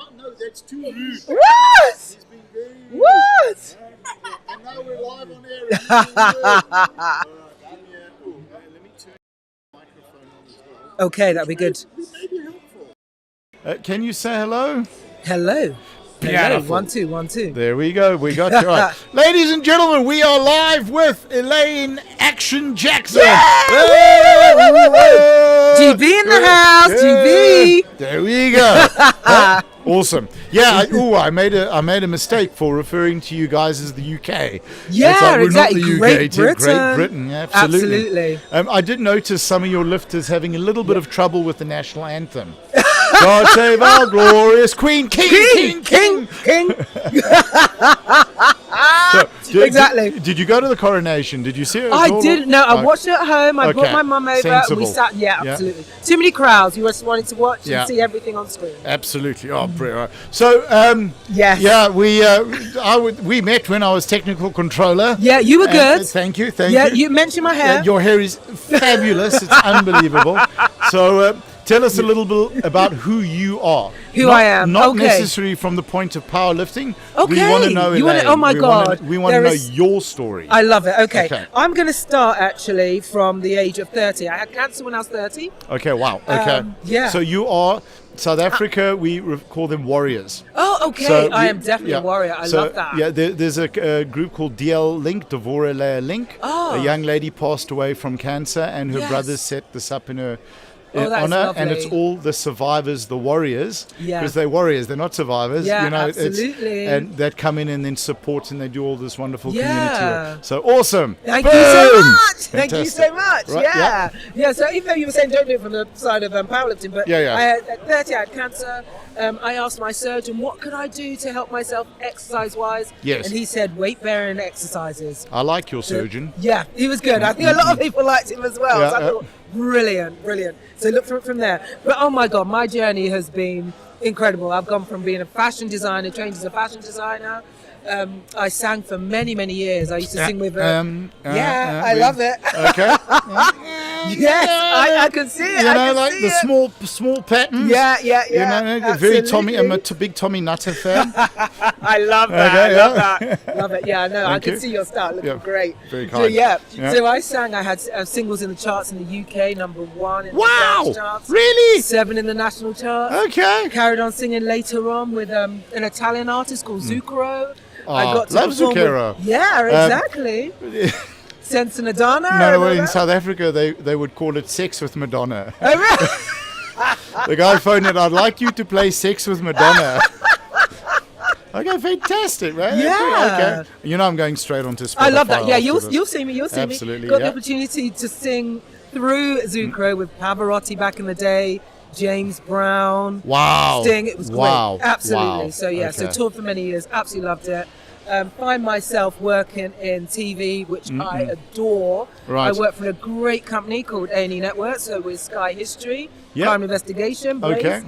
not. No, that's too rude. What? He's being very rude. What? And now we're live on air. And he's being rude. Alright, I'm here. Oh, let me turn the microphone on as well. Okay, that'd be good. It may be helpful. Can you say hello? Hello. Beautiful. 1 2 1 2. There we go. We got you right. Ladies and gentlemen, we are live with Elaine Action Jackson. GB in the house. GB. There we go. Awesome. Yeah. I made a mistake for referring to you guys as the UK. Yeah, It's like we're exactly. not the UK, Great Great Britain. Britain. Yeah, absolutely. I did notice some of your lifters having a little bit of trouble with the national anthem. God save our glorious Queen, King. So, Exactly. Did you go to the coronation? Did you see it? I didn't know. I watched it at home. I Okay. brought my mum over. Sensible. We sat. Yeah, Yeah. absolutely. Too many crowds. You just wanted to watch Yeah. and see everything on screen. Absolutely. Oh, brilliant. So, Yes. yeah, we met when I was technical controller. Yeah, you were good. Thank you. Yeah, you mentioned my hair. Yeah, your hair is fabulous. It's unbelievable. So, tell us a little bit about who you are. Who I am. Not Okay. necessarily from the point of powerlifting. Okay. We want to know, You wanna- Elaine. oh my God. We want to There know is- your story. I love it. Okay. Okay. I'm going to start actually from the age of 30. I had cancer when I was 30. Okay, wow. Okay. yeah. So you are South Africa, we call them warriors. Oh, okay. So I am definitely yeah. a warrior. I So, love that. Yeah, there's a group called DL Link, Devora Leia Link. Oh. A young lady passed away from cancer, and her Yes. brothers set this up in her Oh, that's honor, and lovely. it's all the survivors, the warriors, Yeah. because they're warriors, they're not survivors. Yeah, you know, absolutely. and that come in and then support, and they do all this wonderful Yeah. community work. So awesome! Thank you so Boom! much. Thank you Fantastic. so much. Right, Yeah. Yeah. So even though you were saying don't do it from the side of powerlifting, but Yeah. I had, at 30 I had cancer. I asked my surgeon what could I do to help myself exercise-wise. Yes. And he said weight-bearing exercises. I like your surgeon. Yeah, he was good. I think a lot of people liked him as well. Yeah, so I yeah. thought, brilliant. So look from there. But oh my God, my journey has been incredible. I've gone from being a fashion designer, trained as a fashion designer. I sang for many years. I used to sing with. I love it. Okay. Yes, I can see it. You I know, can like see the it. small patterns. Yeah. You know, very Tommy. I'm absolutely. a big Tommy Nutter fan. I love that. Okay, I love yeah. that. Love it. Yeah, no, I Thank can you. see your style. Looking Yeah, great. very So, kind. yeah. Yeah. So I sang. I had singles in the charts in the UK, #1 in the Wow! dance charts. Really? 7 in the national charts. Okay. Carried on singing later on with an Italian artist called Zucchero. I Oh, got to love perform Zucchero. with- Yeah, exactly. Sense Madonna. No, remember in that? South Africa they would call it Sex with Madonna. Oh, really? The guy phoned it, I'd like you to play Sex with Madonna. Okay, fantastic, right? Yeah. Okay. You know I'm going straight onto Spotify. I love that. Yeah, after you'll this. see me. You'll see Absolutely, me. Got yeah. the opportunity to sing through Zucchero with Pavarotti back in the day, James Brown, Wow. Sting. It was great. Wow. Absolutely. Wow. So yeah, so Okay. toured for many years. Absolutely loved it. Find myself working in TV, which I adore. Right. I work for a great company called A&E Network, so with Sky History, Yep. Crime Investigation, Blaze. Okay.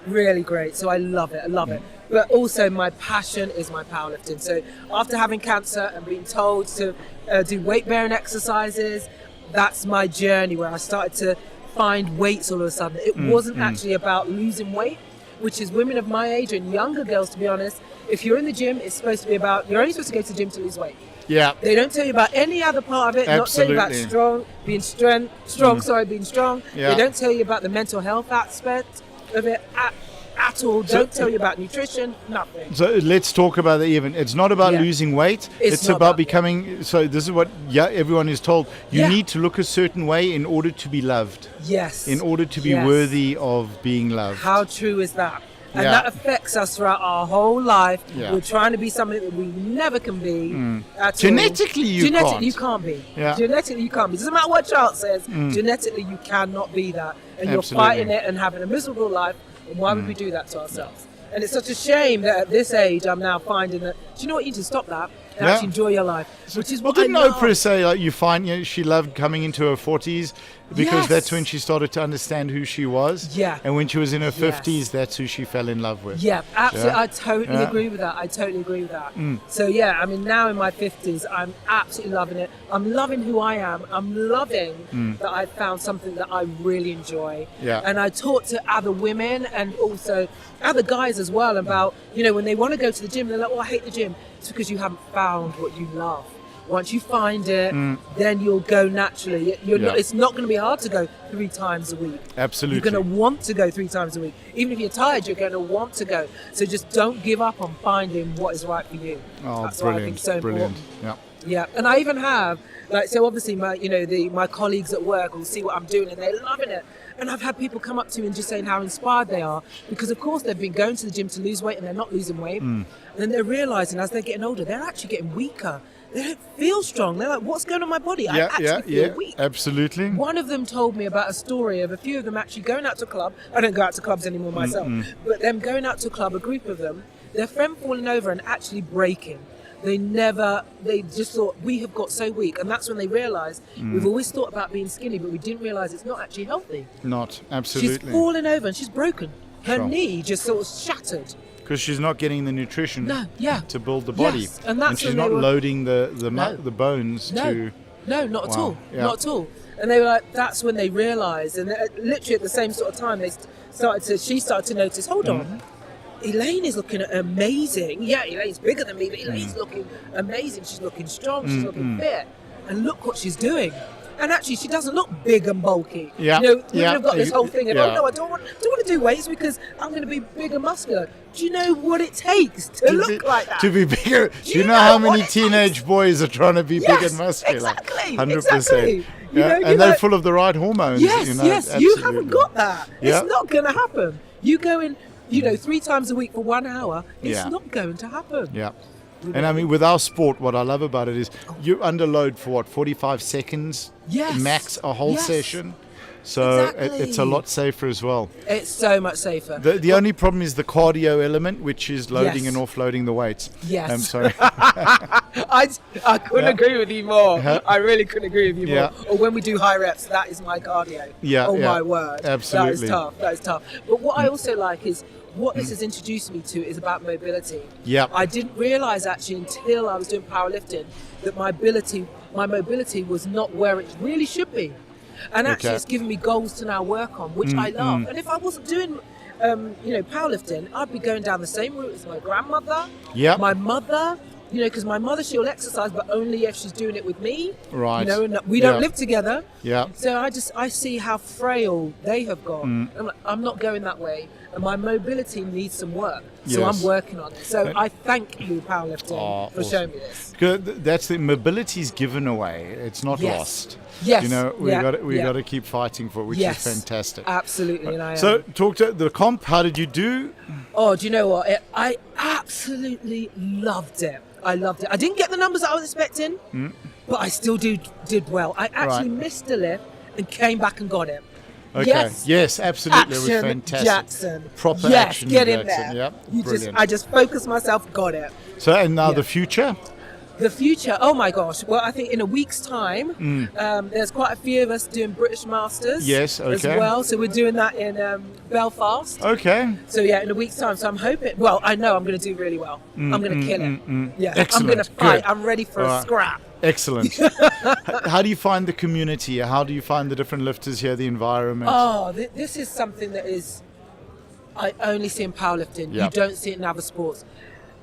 Really great. So I love it. But also my passion is my powerlifting. So after having cancer and being told to do weight-bearing exercises, that's my journey where I started to find weights all of a sudden. It wasn't actually about losing weight, which is women of my age and younger girls, to be honest. If you're in the gym, it's supposed to be about, you're only supposed to go to the gym to lose weight. Yeah. They don't tell you about any other part of it. Not tell you about Absolutely. being strong. Yeah. They don't tell you about the mental health aspect of it at all. Don't tell you about nutrition, nothing. So let's talk about that even. It's not about Yeah. losing weight. It's It's not about about- becoming, so this is what everyone is told. You Yeah. need to look a certain way in order to be loved. Yes. In order to be Yes. worthy of being loved. How true is that? And Yeah. that affects us throughout our whole life. Yeah. We're trying to be something that we never can be. At Genetically, all. you Genetically, can't. you can't be. Yeah. Genetically, you can't be. Doesn't matter what chart says. Genetically, you cannot be that, and you're Absolutely. fighting it and having a miserable life. And why would we do that to ourselves? And it's such a shame that at this age, I'm now finding that. Do you know what? You need to stop that. and actually enjoy your life, which is what didn't I love. Oprah say like you find she loved coming into her 40s because Yes. that's when she started to understand who she was? Yeah. And when she was in her 50s, Yes. that's who she fell in love with. Yeah, absolutely. Yeah. I totally Yeah. agree with that. I totally agree with that. So yeah, I mean, now in my 50s, I'm absolutely loving it. I'm loving who I am. I'm loving that I found something that I really enjoy. Yeah. And I talk to other women and also other guys as well about, when they want to go to the gym, they're like, oh, I hate the gym. It's because you haven't found what you love. Once you find it, then you'll go naturally. It's not going to be hard to go 3 times a week. Absolutely. You're going to want to go 3 times a week. Even if you're tired, you're going to want to go. So just don't give up on finding what is right for you. Oh, That's brilliant. what I think is so Brilliant. important. Yeah. Yeah, and I even have, so obviously my colleagues at work will see what I'm doing and they're loving it. And I've had people come up to me and just saying how inspired they are because, of course, they've been going to the gym to lose weight and they're not losing weight. And then they're realising as they're getting older, they're actually getting weaker. They don't feel strong. They're like, what's going on in my body? I actually feel weak. Absolutely. One of them told me about a story of a few of them actually going out to a club. I don't go out to clubs anymore myself, but them going out to a club, a group of them, their friend falling over and actually breaking. They just thought, we have got so weak. And that's when they realised, we've always thought about being skinny, but we didn't realise it's not actually healthy. Not, absolutely. She's fallen over and she's broken. Her Sure. knee just sort of shattered. Because she's not getting the nutrition to build the body. Yes, and she's when not they were- loading the No. bones to... No, not at Wow. all. Yeah. Not at all. And they were like, that's when they realised, and literally at the same sort of time, she started to notice, hold on, Elaine is looking amazing. Yeah, Elaine's bigger than me, but Elaine's looking amazing. She's looking strong, she's looking fit. And look what she's doing. And actually, she doesn't look big and bulky. Yeah. Women Yeah. have got this whole thing of, Yeah. oh no, I don't want to do weights because I'm going to be big and muscular. Do you know what it takes to look like that? To be bigger. Do you know know how what many it teenage takes? boys are trying to be big Yes, and muscular? exactly, 100%. exactly. Yeah. You And know- they're full of the right hormones. Yes, you know, you absolutely. haven't got that. Yeah. It's not going to happen. You go in, 3 times a week for 1 hour. It's Yeah. not going to happen. Yeah. And I mean, with our sport, what I love about it is you underload for 45 seconds Yes. max a whole Yes. session. So it's a Exactly. lot safer as well. It's so much safer. The only problem is the cardio element, which is loading Yes. and offloading the weights. Yes. So I couldn't Yeah. agree with you more. Uh-huh. I really couldn't agree with you Yeah. more. Or when we do high reps, that is my cardio. Yeah, Oh yeah. my word. Absolutely. That is tough. That is tough. But what I also like is what this has introduced me to is about mobility. Yeah. I didn't realise actually until I was doing powerlifting that my mobility was not where it really should be. And actually Okay. it's given me goals to now work on, which I love. And if I wasn't doing powerlifting, I'd be going down the same route as my grandmother, Yep. my mother, because my mother, she'll exercise, but only if she's doing it with me. Right. And we don't Yeah. live together. Yeah. So I see how frail they have got. I'm like, I'm not going that way. And my mobility needs some work. So Yes. I'm working on it. So I thank you, powerlifting, Oh, for awesome. showing me this. That's the mobility's given away. It's not Yes. lost. Yes. You know, we Yeah. got to keep fighting for it, which Yes. is fantastic. Absolutely. And I am. So talk to the comp. How did you do? Oh, do you know what? I absolutely loved it. I loved it. I didn't get the numbers that I was expecting, but I still did well. I actually Right. missed a lift and came back and got it. Okay. Yes. Yes, absolutely. It was Action fantastic. Jackson. Proper yes, action get in Jackson. there. Yep. Brilliant. I just focused myself, got it. So and now Yeah. the future. The future, oh my gosh. Well, I think in a week's time, there's quite a few of us doing British Masters Yes, as okay. well. So we're doing that in Belfast. Okay. So yeah, in a week's time. So I'm hoping, well, I know I'm going to do really well. I'm going to kill it. Yeah, Excellent. I'm going to fight. Good. I'm ready for All a right. scrap. Excellent. How do you find the community? How do you find the different lifters here, the environment? Oh, this is something that I only see in powerlifting. Yeah. You don't see it in other sports.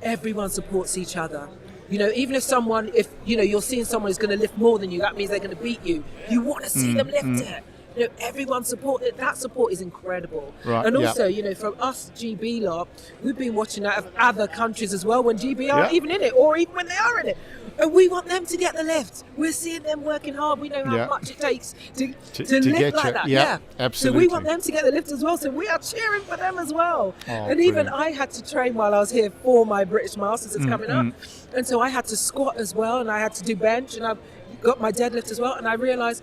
Everyone supports each other. Even if you're seeing someone who's going to lift more than you, that means they're going to beat you. You want to see them lift it. Everyone support it. That support is incredible. Right, And yeah. also, from us GB lot, we've been watching out of other countries as well when GB aren't Yeah. even in it, or even when they are in it. And we want them to get the lift. We're seeing them working hard. We know how Yeah. much it takes to To lift get like you. that. Yeah, So absolutely. we want them to get the lift as well. So we are cheering for them as well. Oh, And even brilliant. I had to train while I was here for my British Masters that's coming up. And so I had to squat as well, and I had to do bench, and I've got my deadlift as well. And I realised,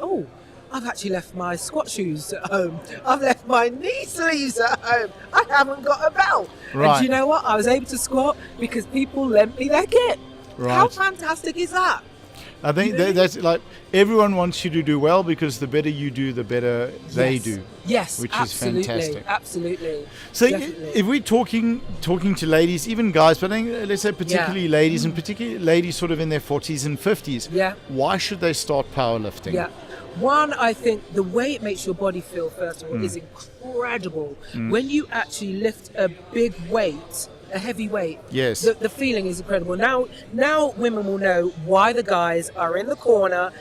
I've actually left my squat shoes at home. I've left my knee sleeves at home. I haven't got a belt. Right. And do you know what? I was able to squat because people lent me their kit. Right. How fantastic is that? I think that's like everyone wants you to do well because the better you do, the better they Yes. do. Yes, which absolutely, is fantastic. Absolutely. So Definitely. if we're talking to ladies, even guys, but I think, let's say particularly ladies, and particularly ladies sort of in their 40s and 50s, Yeah. why should they start powerlifting? Yeah. One, I think the way it makes your body feel, first of all, is incredible. When you actually lift a big weight, a heavy weight, Yes. the feeling is incredible. Now women will know why the guys are in the corner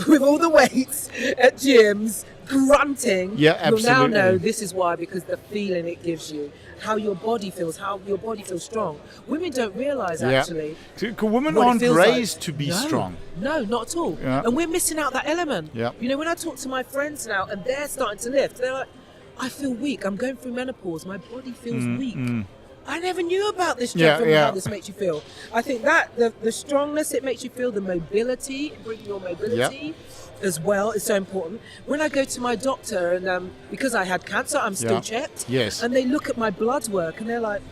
with all the weights at gyms, grunting. Yeah, absolutely. You'll now know this is why, because the feeling it gives you, how your body feels strong. Women don't realise, actually. Women what it aren't feels raised like. to be No, strong. No, not at all. Yeah. And we're missing out that element. Yeah. You know, when I talk to my friends now and they're starting to lift, they're like, I feel weak. I'm going through menopause. My body feels weak. I never knew about this, Jeff, and how this makes you feel. I think that the strongness it makes you feel, the mobility, bringing your mobility as well is so important. When I go to my doctor, and because I had cancer, I'm still checked. Yes. And they look at my blood work and they're like,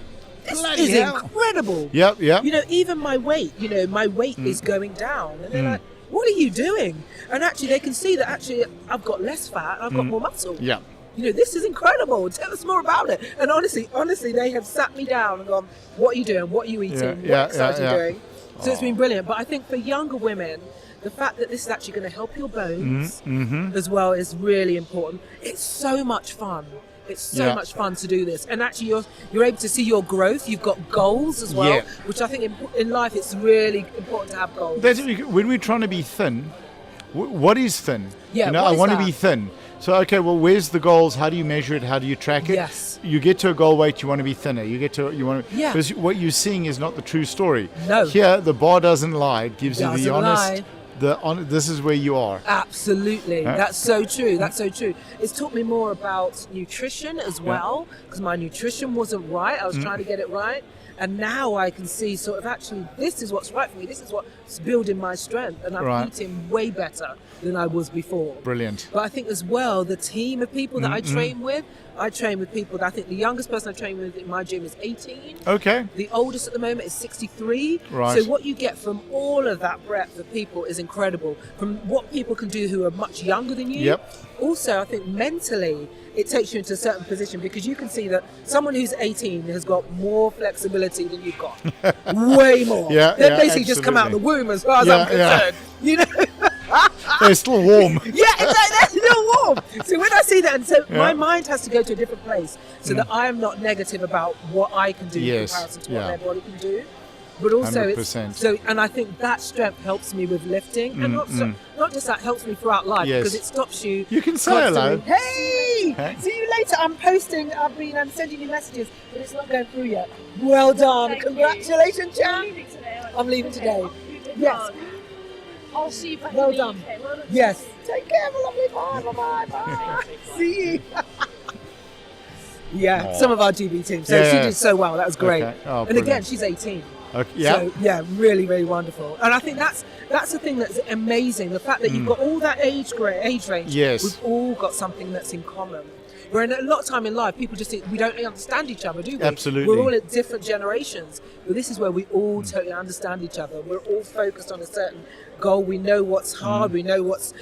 this Bloody is hell. incredible. Yep. You know, even my weight, is going down. And they're like, what are you doing? And actually they can see that actually I've got less fat, I've got more muscle. Yeah. You know, this is incredible. Tell us more about it. And honestly, they have sat me down and gone, what are you doing? What are you eating? What exercise are you doing? So it's been brilliant. But I think for younger women, the fact that this is actually going to help your bones as well is really important. It's so much fun. It's so much fun to do this. And actually you're able to see your growth. You've got goals as well, which I think in life it's really important to have goals. When we're trying to be thin, what is thin? Yeah, you know, what I is want to that? be thin. So, okay, well, where's the goals? How do you measure it? How do you track it? Yes. You get to a goal weight, you want to be thinner. You want to, Yeah. because what you're seeing is not the true story. No. Here, the bar doesn't lie. It gives you the Doesn't honest, lie. this is where you are. Absolutely. That's so true. That's so true. It's taught me more about nutrition as well, because my nutrition wasn't right. I was trying to get it right. And now I can see sort of actually this is what's right for me. This is what's building my strength. And I'm eating way better than I was before. Brilliant. But I think as well, the team of people that I train with people that I think the youngest person I train with in my gym is 18. Okay. The oldest at the moment is 63. Right. So what you get from all of that breadth of people is incredible. From what people can do who are much younger than you. Yep. Also, I think mentally, it takes you into a certain position because you can see that someone who's 18 has got more flexibility than you've got. Way more. Yeah, They've yeah, basically just come out of the womb as far as I'm concerned. You know? They're still warm. Yeah, they're still warm. So when I see that, and so my mind has to go to a different place so that I am not negative about what I can do in comparison to what their body can do. But also, 100%. and I think that strength helps me with lifting, and not just that, helps me throughout life because it stops you. You can say hello. Hey, see you later. I'm posting. I've been sending you messages, but it's not going through yet. Well done. Congratulations, Jan. I'm leaving today. Yes. I'll see you back Well in the done. UK. Well done. Yes. Take care. Have a lovely bye. Bye. See you. Yeah, some of our GB team. So she did so well. That was great. Okay. Oh, and again, brilliant. she's 18. Okay. Yeah. So yeah, really, really wonderful. And I think that's the thing that's amazing. The fact that you've got all that age range. Yes. We've all got something that's in common. Where in a lot of time in life, people just think we don't understand each other, do we? Absolutely. We're all at different generations. But this is where we all totally understand each other. We're all focused on a certain goal. We know what's hard. We know what's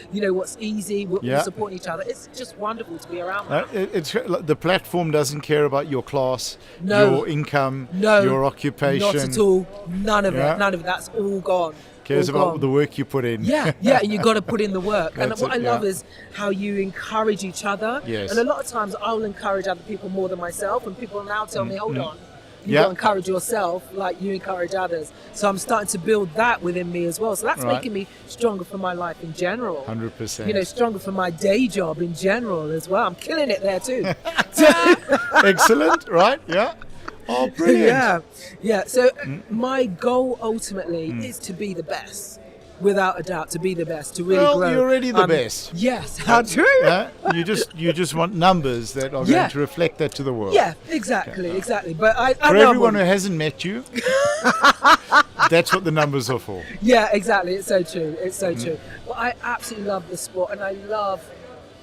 easy. We're all supporting each other. It's just wonderful to be around that. It's the platform doesn't care about your class, No. your income, No, your occupation. Not at all. None of it. None of it. That's all gone. Cares All about gone. the work you put in. Yeah, and you've got to put in the work. And That's what it, I love yeah. is how you encourage each other. Yes. And a lot of times I'll encourage other people more than myself, and people now tell me, hold on, you Yeah. got to encourage yourself like you encourage others. So I'm starting to build that within me as well. So that's Right. making me stronger for my life in general. 100%. You know, stronger for my day job in general as well. I'm killing it there too. Excellent, right? Yeah. Oh, brilliant. Yeah. So my goal ultimately is to be the best. Without a doubt, to be the best, to really Well, grow. you're already the best. Yes, how true. You just want numbers that are going to reflect that to the world. Yeah, exactly. But I For love everyone them. who hasn't met you, that's what the numbers are for. Yeah, exactly. It's so true. It's so true. Well, I absolutely love the sport, and I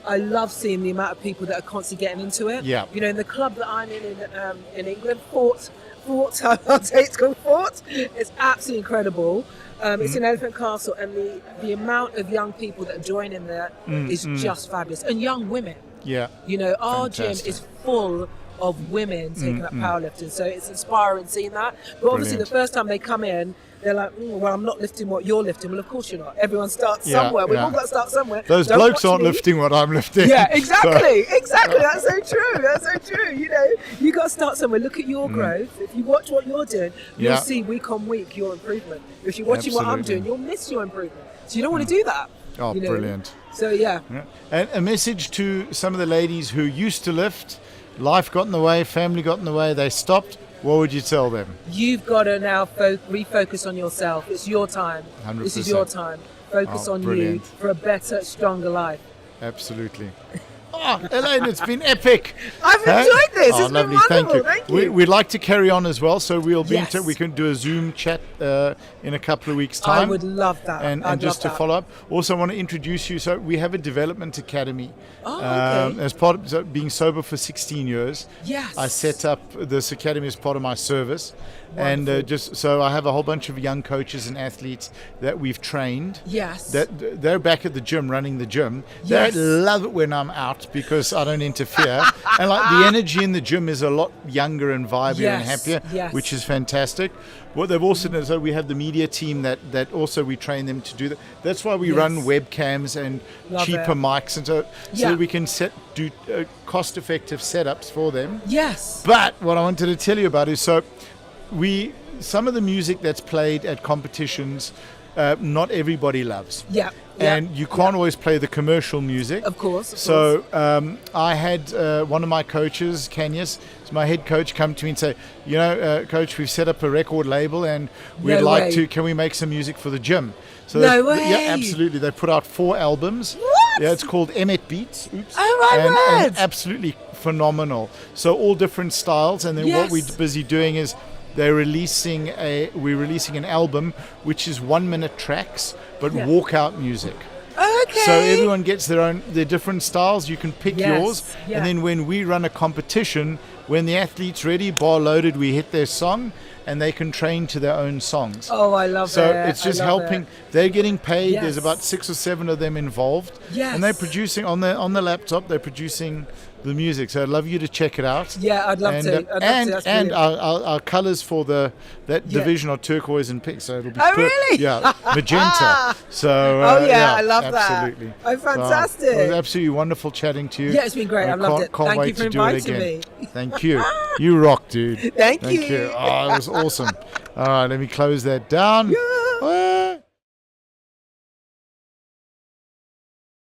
I love seeing the amount of people that are constantly getting into it. Yeah. You know, in the club that I'm in England, Fort, I'll say it's called Fort. It's absolutely incredible. It's in Elephant Castle, and the amount of young people that join in there is just fabulous, and young women. Yeah. You know, our Fantastic. gym is full of women taking up powerlifting, so it's inspiring seeing that. But obviously, Brilliant. the first time they come in, they're like, well, I'm not lifting what you're lifting. Well, of course you're not. Everyone starts Yeah, somewhere. We've yeah. all got to start somewhere. Those Don't blokes watch aren't me. lifting what I'm lifting. Yeah, So- exactly. Exactly. That's so true. That's so true. You know, you got to start somewhere. Look at your growth. If you watch what you're doing, you'll Yeah. see week on week your improvement. If you're watching what I'm Absolutely. doing, you'll miss your improvement. So you don't want to do that. Oh, you know? brilliant. So yeah. Yeah. And a message to some of the ladies who used to lift, life got in the way, family got in the way, they stopped. What would you tell them? You've got to now refocus on yourself. It's your time. 100%. This is your time. Focus Oh, on brilliant. you for a better, stronger life. Absolutely. Oh, Elaine, it's been epic. I've Huh? enjoyed this. Oh, It's lovely. been wonderful. Thank you. Thank you. We'd like to carry on as well, so we'll be Yes. we can do a Zoom chat in a couple of weeks' I time. would love that. And I'd just to love that. follow up, also I want to introduce you. So we have a development academy. Oh, okay. As part of being sober for 16 years, Yes. I set up this academy as part of my service. And Wonderful. just so I have a whole bunch of young coaches and athletes that we've trained. Yes. That they're back at the gym, running the gym. Yes. They love it when I'm out because I don't interfere. And like the energy in the gym is a lot younger and vibrant and Yes, happier, yes. which is fantastic. What they've also done is that we have the media team that also we train them to do that. That's why we Yes. run webcams and Love cheaper it. mics, and so Yeah. we can do cost-effective setups for them. Yes. But what I wanted to tell you about is some of the music that's played at competitions, not everybody loves. Yeah. And you can't always play the commercial music. Of course. Of So I had one of my coaches, Kanyas, my head coach, come to me and say, Coach, we've set up a record label and we'd No like way. to, can we make some music for the gym? So No they- way. Yeah, absolutely. They put out 4 albums. What? Yeah, it's called Emmet Beats. Oops. Oh, my and word. absolutely phenomenal. So all different styles. And then what Yes. we're busy doing is we're releasing an album which is 1-minute tracks, but Yeah. walkout music. Okay. So everyone gets their different styles. You can pick Yes, yours, yeah. and then when we run a competition, when the athlete's ready, bar loaded, we hit their song, and they can train to their own songs. Oh, I love So it. it's I just love helping. it. They're getting paid. Yes. There's about 6 or 7 of them involved, Yes. and they're producing on the laptop. They're producing the music. So I'd love you to check it out. Yeah, I'd love to. I'd love and to. That's and brilliant. our colours for that Yeah. division are turquoise and pink. So it'll be Oh, really? Yeah, magenta. So Oh, yeah, I love that. absolutely. Oh, fantastic. So, it was absolutely wonderful chatting to you. Yeah, it's been great. I I've loved can't- it. Can't Thank wait you for to do it inviting again. me. Thank you. You rock, dude. Thank you. Oh, it was awesome. All right, let me close that down. Yeah.